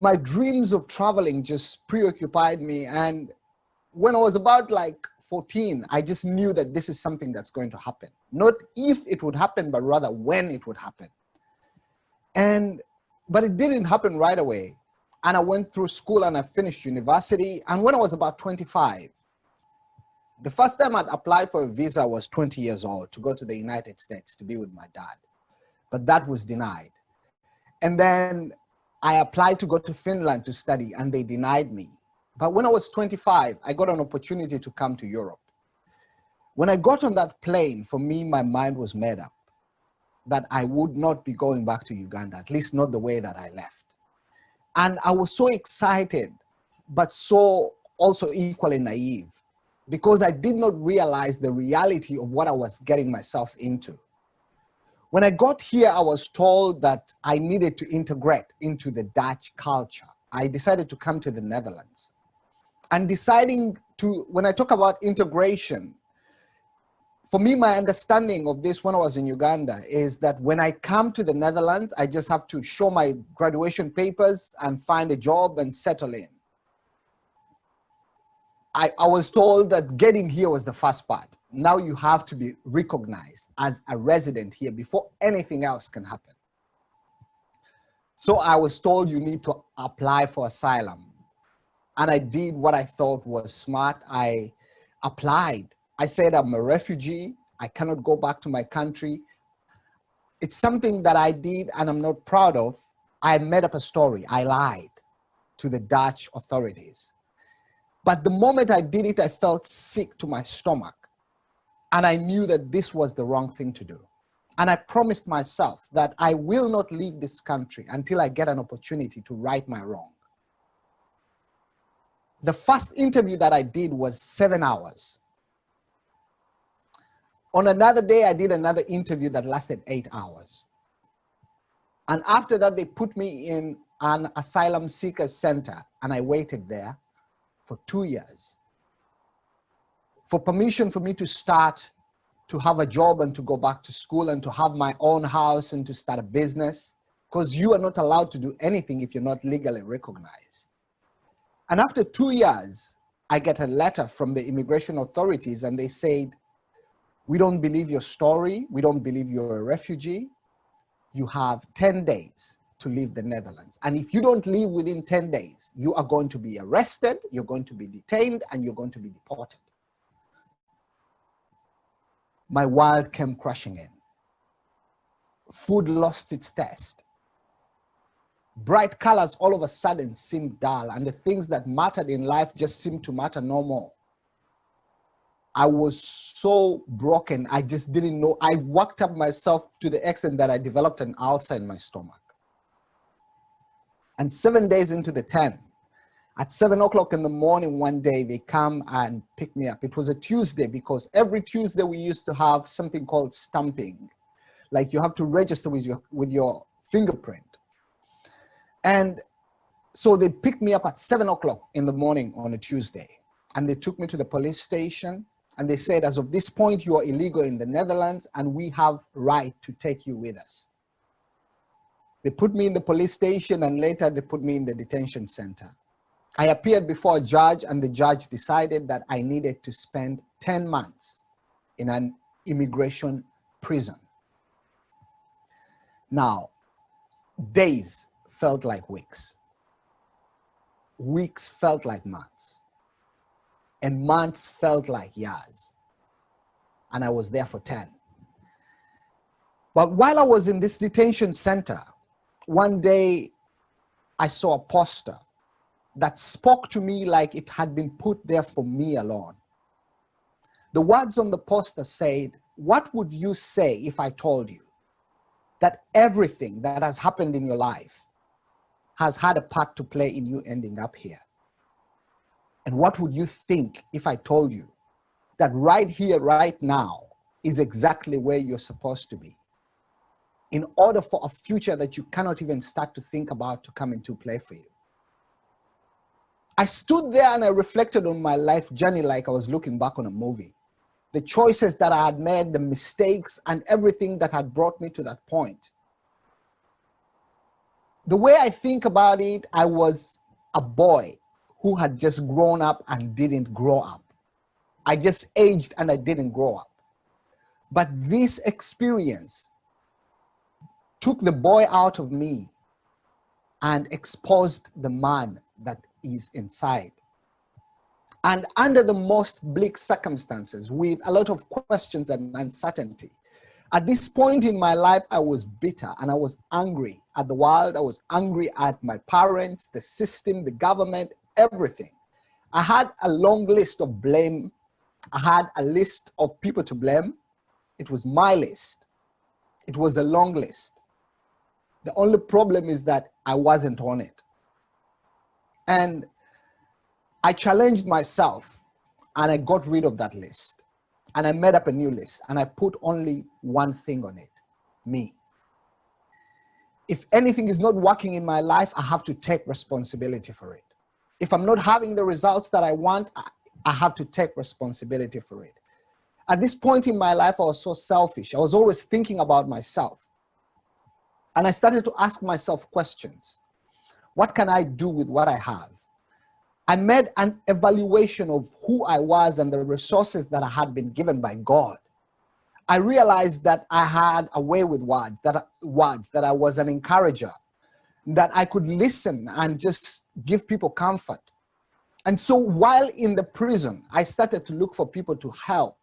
my dreams of traveling just preoccupied me. And when I was about like 14, I just knew that this is something that's going to happen. Not if it would happen, but rather when it would happen. But it didn't happen right away. And I went through school and I finished university. And when I was about 25, the first time I'd applied for a visa, I was 20 years old to go to the United States to be with my dad. But that was denied. And then I applied to go to Finland to study and they denied me. But when I was 25, I got an opportunity to come to Europe. When I got on that plane, for me, my mind was made up that I would not be going back to Uganda, at least not the way that I left. And I was so excited, but so also equally naive, because I did not realize the reality of what I was getting myself into. When I got here, I was told that I needed to integrate into the Dutch culture. I decided to come to the Netherlands. And deciding to, when I talk about integration, for me, my understanding of this when I was in Uganda is that when I come to the Netherlands, I just have to show my graduation papers and find a job and settle in. I was told that getting here was the first part. Now you have to be recognized as a resident here before anything else can happen. So I was told you need to apply for asylum. And I did what I thought was smart. I applied. I said, I'm a refugee. I cannot go back to my country. It's something that I did and I'm not proud of. I made up a story. I lied to the Dutch authorities. But the moment I did it, I felt sick to my stomach. And I knew that this was the wrong thing to do. And I promised myself that I will not leave this country until I get an opportunity to right my wrong. The first interview that I did was 7 hours. On another day, I did another interview that lasted 8 hours. And after that, they put me in an asylum seekers center and I waited there for 2 years for permission for me to start to have a job and to go back to school and to have my own house and to start a business, because you are not allowed to do anything if you're not legally recognized. And after 2 years, I get a letter from the immigration authorities and they said, we don't believe your story. We don't believe you're a refugee. You have 10 days to leave the Netherlands. And if you don't leave within 10 days, you are going to be arrested, you're going to be detained, and you're going to be deported. My world came crashing in. Food lost its taste. Bright colors all of a sudden seemed dull, and the things that mattered in life just seemed to matter no more. I was so broken, I just didn't know. I worked up myself to the extent that I developed an ulcer in my stomach. And 7 days into the 10, at 7 o'clock in the morning one day, they come and pick me up. It was a Tuesday because every Tuesday we used to have something called stamping. Like you have to register with your fingerprint. And so they picked me up at 7 o'clock in the morning on a Tuesday. And they took me to the police station and they said, as of this point, you are illegal in the Netherlands and we have right to take you with us. They put me in the police station and later they put me in the detention center. I appeared before a judge and the judge decided that I needed to spend 10 months in an immigration prison. Now, days felt like weeks. Weeks felt like months. And months felt like years. And I was there for 10. But while I was in this detention center, one day I saw a poster that spoke to me like it had been put there for me alone. The words on the poster said, what would you say if I told you that everything that has happened in your life has had a part to play in you ending up here? And what would you think if I told you that right here, right now, is exactly where you're supposed to be, in order for a future that you cannot even start to think about to come into play for you? I stood there and I reflected on my life journey like I was looking back on a movie. The choices that I had made, the mistakes, and everything that had brought me to that point. The way I think about it, I was a boy who had just grown up and didn't grow up. I just aged and I didn't grow up. But this experience took the boy out of me and exposed the man that is inside. And under the most bleak circumstances, with a lot of questions and uncertainty, at this point in my life, I was bitter and I was angry at the world. I was angry at my parents, the system, the government, everything. I had a long list of blame. I had a list of people to blame. It was my list. It was a long list. The only problem is that I wasn't on it. And I challenged myself and I got rid of that list. And I made up a new list and I put only one thing on it, me. If anything is not working in my life, I have to take responsibility for it. If I'm not having the results that I want, I have to take responsibility for it. At this point in my life, I was so selfish. I was always thinking about myself. And I started to ask myself questions. What can I do with what I have? I made an evaluation of who I was and the resources that I had been given by God. I realized that I had a way with words, that I was an encourager, that I could listen and just give people comfort. And so while in the prison, I started to look for people to help.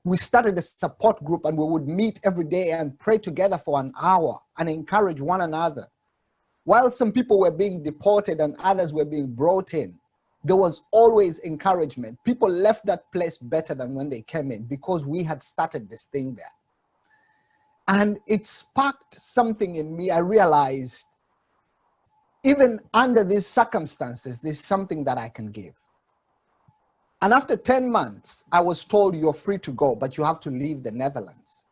We started a support group and we would meet every day and pray together for an hour and encourage one another. While some people were being deported and others were being brought in, there was always encouragement. People left that place better than when they came in because we had started this thing there. And it sparked something in me. I realized even under these circumstances, there's something that I can give. And after 10 months, I was told you're free to go, but you have to leave the Netherlands.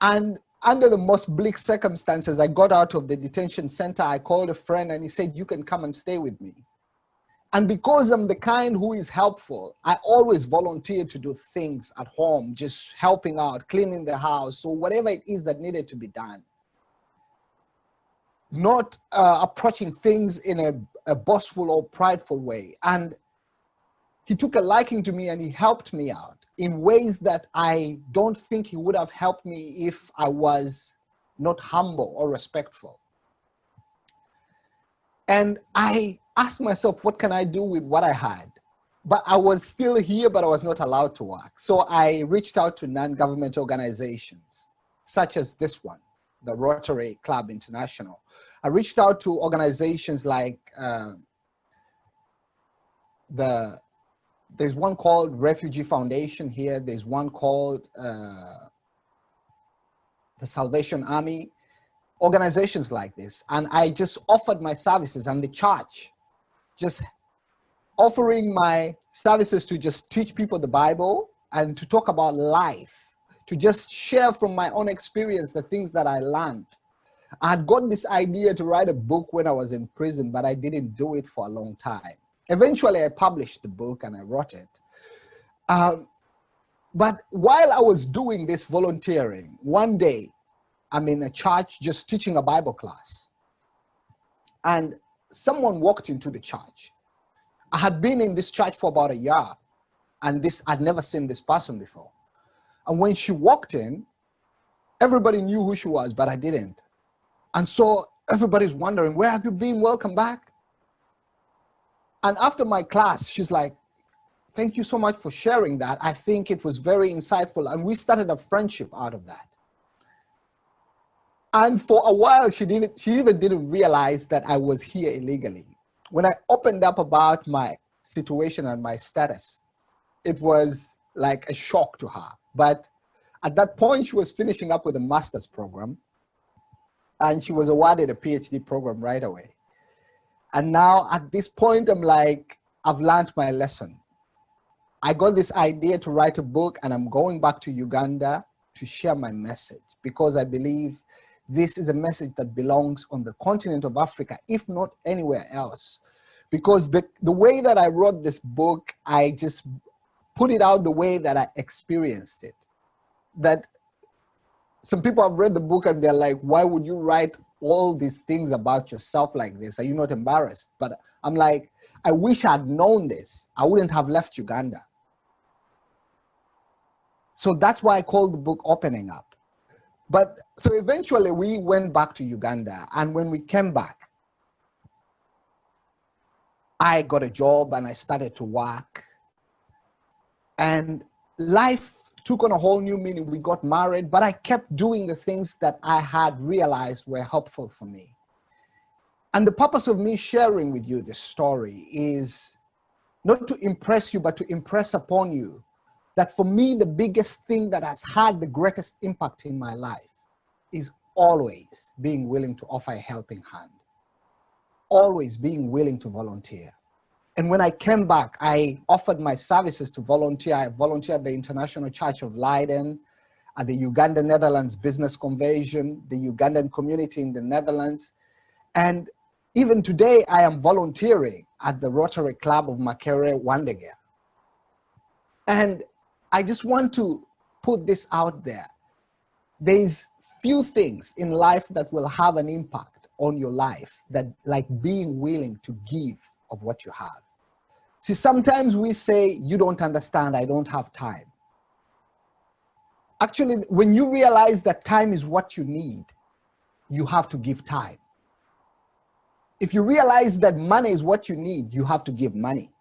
And under the most bleak circumstances, I got out of the detention center. I called a friend and he said, you can come and stay with me. And because I'm the kind who is helpful, I always volunteer to do things at home, just helping out, cleaning the house, so whatever it is that needed to be done. Not approaching things in a boastful or prideful way. And he took a liking to me and he helped me out in ways that I don't think he would have helped me if I was not humble or respectful. And I asked myself, what can I do with what I had? But I was still here, but I was not allowed to work. So I reached out to non-government organizations, such as this one, the Rotary Club International. I reached out to organizations like there's one called Refugee Foundation here. There's one called the Salvation Army, organizations like this. And I just offered my services, and the church just offering my services to just teach people the Bible and to talk about life, to just share from my own experience the things that I learned. I had got this idea to write a book when I was in prison, but I didn't do it for a long time. Eventually, I published the book and I wrote it. But while I was doing this volunteering, one day, I'm in a church just teaching a Bible class. And someone walked into the church. I had been in this church for about a year, and I'd never seen this person before. And when she walked in, everybody knew who she was, but I didn't. And so everybody's wondering, where have you been? Welcome back. And after my class, she's like, thank you so much for sharing that. I think it was very insightful. And we started a friendship out of that. And for a while, she even didn't realize that I was here illegally. When I opened up about my situation and my status, it was like a shock to her. But at that point, she was finishing up with a master's program, and she was awarded a PhD program right away. And now at this point, I'm like, I've learned my lesson. I got this idea to write a book, and I'm going back to Uganda to share my message, because I believe this is a message that belongs on the continent of Africa, if not anywhere else. Because the way that I wrote this book, I just put it out the way that I experienced it. That some people have read the book and they're like, why would you write all these things about yourself like this? Are you not embarrassed? But I'm like, I wish I'd known this. I wouldn't have left Uganda. So that's why I called the book Opening Up. But so eventually we went back to Uganda, and when we came back, I got a job and I started to work, and life took on a whole new meaning. We got married, but I kept doing the things that I had realized were helpful for me. And the purpose of me sharing with you this story is not to impress you, but to impress upon you that for me, the biggest thing that has had the greatest impact in my life is always being willing to offer a helping hand, always being willing to volunteer. And when I came back, I offered my services to volunteer. I volunteered at the International Church of Leiden, at the Uganda-Netherlands Business Convention, the Ugandan community in the Netherlands. And even today, I am volunteering at the Rotary Club of Makerere, Wandegea. And I just want to put this out there. There's few things in life that will have an impact on your life that like being willing to give of what you have. See, sometimes we say, you don't understand, I don't have time. Actually, when you realize that time is what you need, you have to give time. If you realize that money is what you need, you have to give money.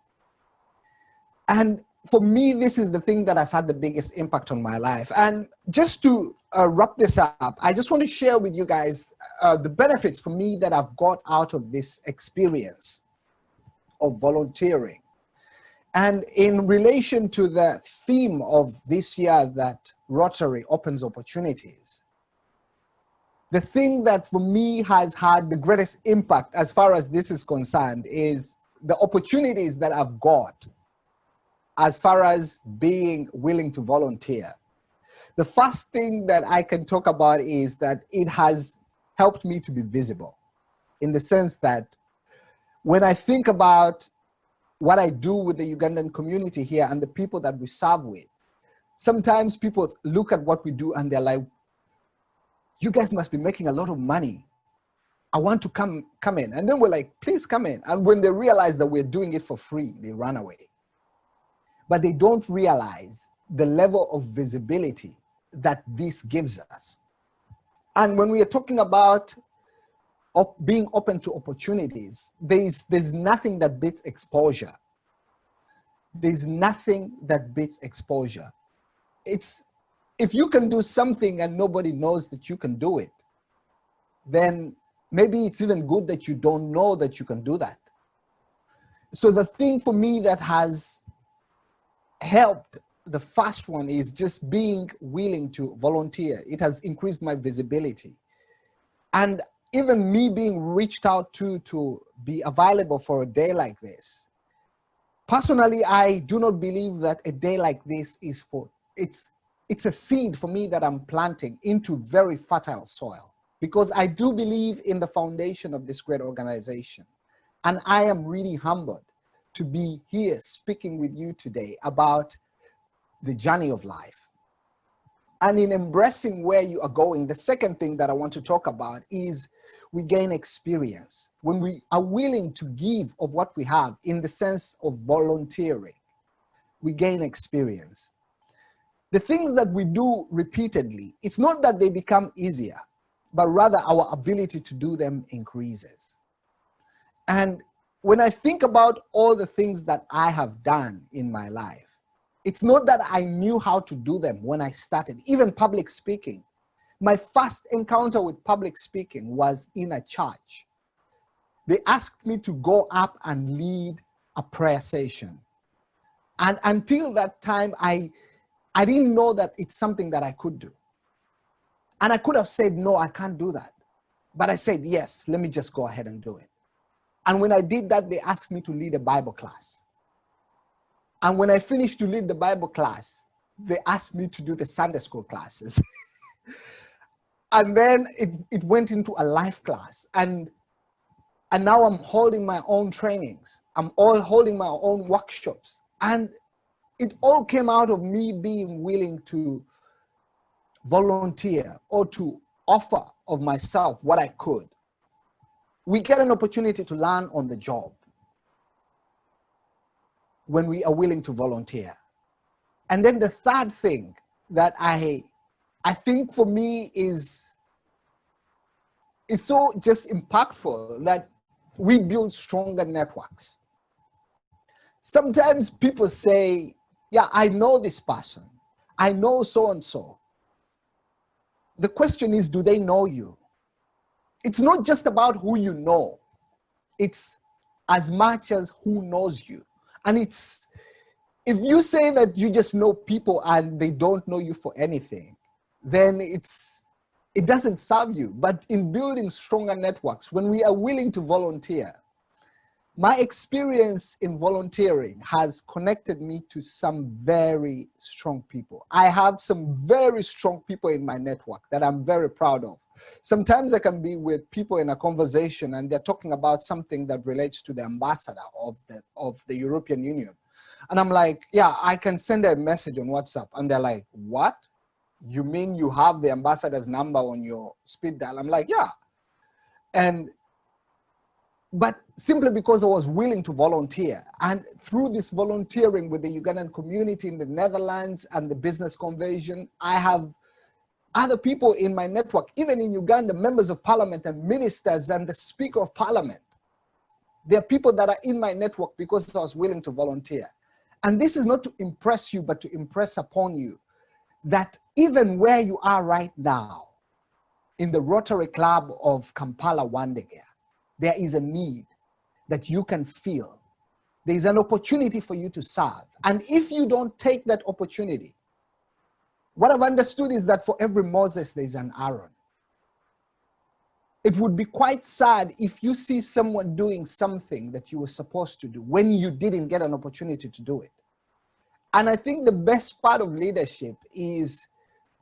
And for me, this is the thing that has had the biggest impact on my life. And just to wrap this up, I just want to share with you guys the benefits for me that I've got out of this experience of volunteering. And in relation to the theme of this year, that Rotary opens opportunities, the thing that for me has had the greatest impact as far as this is concerned is the opportunities that I've got as far as being willing to volunteer. The first thing that I can talk about is that it has helped me to be visible, in the sense that when I think about what I do with the Ugandan community here and the people that we serve with, sometimes people look at what we do and they're like, you guys must be making a lot of money. I want to come in. And then we're like, please come in. And when they realize that we're doing it for free, they run away. But they don't realize the level of visibility that this gives us. And when we are talking about being open to opportunities, there's nothing that beats exposure. There's nothing that beats exposure. If you can do something and nobody knows that you can do it, then maybe it's even good that you don't know that you can do that. So the thing for me that has helped, the first one is just being willing to volunteer. It has increased my visibility. And even me being reached out to be available for a day like this. Personally, I do not believe that a day like this is it's a seed for me that I'm planting into very fertile soil, because I do believe in the foundation of this great organization. And I am really humbled to be here speaking with you today about the journey of life. And in embracing where you are going, the second thing that I want to talk about is we gain experience. When we are willing to give of what we have in the sense of volunteering, we gain experience. The things that we do repeatedly, it's not that they become easier, but rather our ability to do them increases. And when I think about all the things that I have done in my life, it's not that I knew how to do them when I started, even public speaking. My first encounter with public speaking was in a church. They asked me to go up and lead a prayer session. And until that time, I didn't know that it's something that I could do. And I could have said, no, I can't do that. But I said, yes, let me just go ahead and do it. And when I did that, they asked me to lead a Bible class. And when I finished to lead the Bible class, they asked me to do the Sunday school classes. And then it went into a life class. And now I'm holding my own trainings. I'm all holding my own workshops. And it all came out of me being willing to volunteer or to offer of myself what I could. We get an opportunity to learn on the job when we are willing to volunteer. And then the third thing that I think for me is so just impactful, that we build stronger networks. Sometimes people say, yeah, I know this person. I know so-and-so. The question is, do they know you? It's not just about who you know. It's as much as who knows you. And it's, if you say that you just know people and they don't know you for anything, then it doesn't serve you. But in building stronger networks, when we are willing to volunteer, my experience in volunteering has connected me to some very strong people. I have some very strong people in my network that I'm very proud of. Sometimes I can be with people in a conversation and they're talking about something that relates to the ambassador of the European Union. And I'm like, yeah, I can send a message on WhatsApp. And they're like, what? You mean you have the ambassador's number on your speed dial? I'm like, yeah. But simply because I was willing to volunteer. And through this volunteering with the Ugandan community in the Netherlands and the business convention, I have other people in my network, even in Uganda, members of parliament and ministers and the speaker of parliament. There are people that are in my network because I was willing to volunteer. And this is not to impress you, but to impress upon you that even where you are right now, in the Rotary Club of Kampala, Wandegea, there is a need that you can feel. There is an opportunity for you to serve. And if you don't take that opportunity, what I've understood is that for every Moses, there is an Aaron. It would be quite sad if you see someone doing something that you were supposed to do when you didn't get an opportunity to do it. And I think the best part of leadership is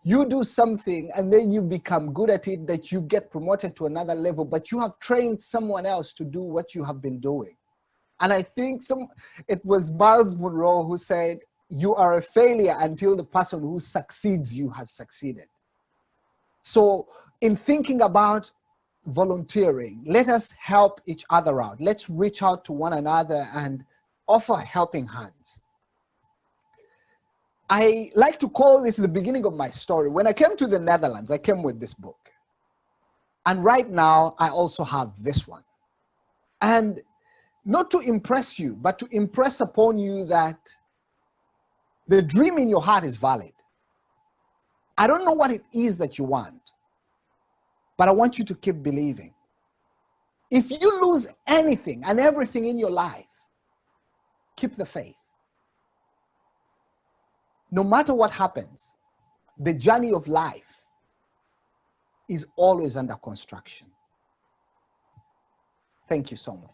you do something and then you become good at it, that you get promoted to another level, but you have trained someone else to do what you have been doing. And I think it was Miles Monroe who said, you are a failure until the person who succeeds you has succeeded. So in thinking about volunteering, let us help each other out. Let's reach out to one another and offer helping hands. I like to call this the beginning of my story. When I came to the Netherlands, I came with this book. And right now, I also have this one. And not to impress you, but to impress upon you that the dream in your heart is valid. I don't know what it is that you want, but I want you to keep believing. If you lose anything and everything in your life, keep the faith. No matter what happens, the journey of life is always under construction. Thank you so much.